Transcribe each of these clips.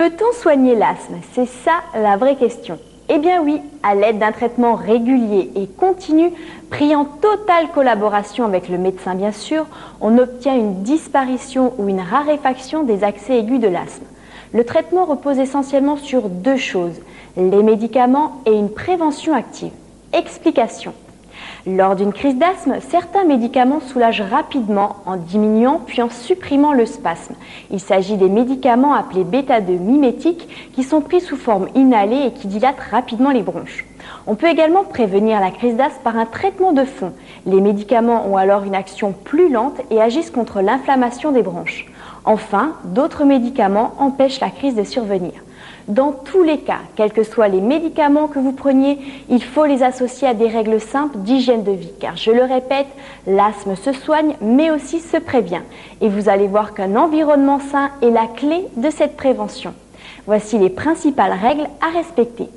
Peut-on soigner l'asthme? C'est ça la vraie question. Eh bien oui, à l'aide d'un traitement régulier et continu, pris en totale collaboration avec le médecin bien sûr, on obtient une disparition ou une raréfaction des accès aigus de l'asthme. Le traitement repose essentiellement sur deux choses, les médicaments et une prévention active. Explication. Lors d'une crise d'asthme, certains médicaments soulagent rapidement en diminuant puis en supprimant le spasme. Il s'agit des médicaments appelés bêta-2 mimétiques qui sont pris sous forme inhalée et qui dilatent rapidement les bronches. On peut également prévenir la crise d'asthme par un traitement de fond. Les médicaments ont alors une action plus lente et agissent contre l'inflammation des bronches. Enfin, d'autres médicaments empêchent la crise de survenir. Dans tous les cas, quels que soient les médicaments que vous preniez, il faut les associer à des règles simples d'hygiène de vie. Car je le répète, l'asthme se soigne mais aussi se prévient. Et vous allez voir qu'un environnement sain est la clé de cette prévention. Voici les principales règles à respecter.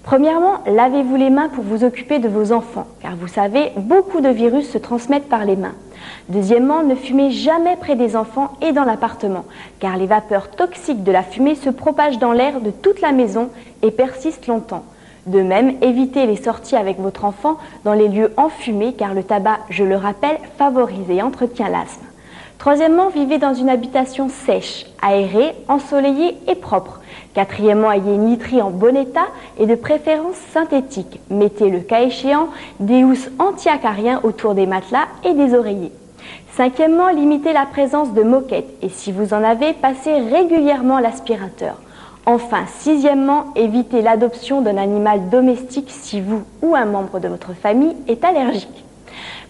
Premièrement, lavez-vous les mains pour vous occuper de vos enfants, car vous savez, beaucoup de virus se transmettent par les mains. Deuxièmement, ne fumez jamais près des enfants et dans l'appartement, car les vapeurs toxiques de la fumée se propagent dans l'air de toute la maison et persistent longtemps. De même, évitez les sorties avec votre enfant dans les lieux enfumés, car le tabac, je le rappelle, favorise et entretient l'asthme. Troisièmement, vivez dans une habitation sèche, aérée, ensoleillée et propre. Quatrièmement, ayez une literie en bon état et de préférence synthétique. Mettez le cas échéant des housses anti-acariens autour des matelas et des oreillers. Cinquièmement, limitez la présence de moquettes et si vous en avez, passez régulièrement l'aspirateur. Enfin, sixièmement, évitez l'adoption d'un animal domestique si vous ou un membre de votre famille est allergique.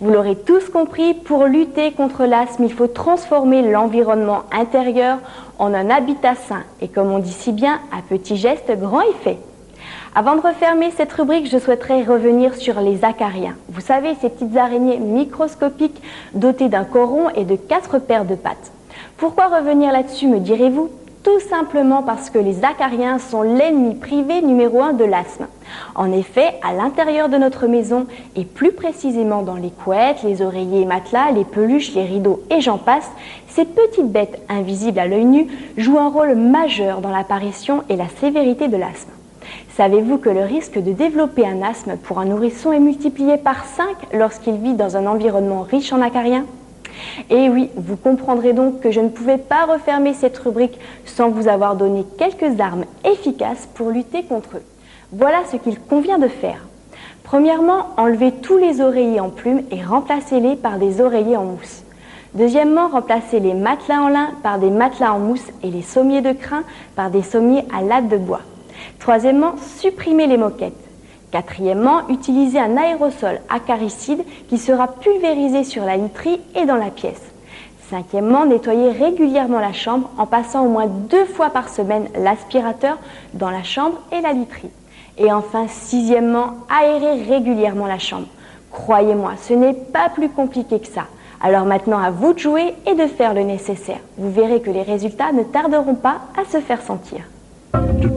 Vous l'aurez tous compris, pour lutter contre l'asthme, il faut transformer l'environnement intérieur en un habitat sain. Et comme on dit si bien, à petits gestes, grand effet. Avant de refermer cette rubrique, je souhaiterais revenir sur les acariens. Vous savez, ces petites araignées microscopiques dotées d'un coron et de 4 paires de pattes. Pourquoi revenir là-dessus, me direz-vous? Tout simplement parce que les acariens sont l'ennemi privé numéro 1 de l'asthme. En effet, à l'intérieur de notre maison, et plus précisément dans les couettes, les oreillers et matelas, les peluches, les rideaux et j'en passe, ces petites bêtes invisibles à l'œil nu jouent un rôle majeur dans l'apparition et la sévérité de l'asthme. Savez-vous que le risque de développer un asthme pour un nourrisson est multiplié par 5 lorsqu'il vit dans un environnement riche en acariens? Et oui, vous comprendrez donc que je ne pouvais pas refermer cette rubrique sans vous avoir donné quelques armes efficaces pour lutter contre eux. Voilà ce qu'il convient de faire. Premièrement, enlevez tous les oreillers en plumes et remplacez-les par des oreillers en mousse. Deuxièmement, remplacez les matelas en lin par des matelas en mousse et les sommiers de crin par des sommiers à lattes de bois. Troisièmement, supprimez les moquettes. Quatrièmement, utilisez un aérosol acaricide qui sera pulvérisé sur la literie et dans la pièce. Cinquièmement, nettoyez régulièrement la chambre en passant au moins 2 fois par semaine l'aspirateur dans la chambre et la literie. Et enfin, sixièmement, aérez régulièrement la chambre. Croyez-moi, ce n'est pas plus compliqué que ça. Alors maintenant, à vous de jouer et de faire le nécessaire. Vous verrez que les résultats ne tarderont pas à se faire sentir.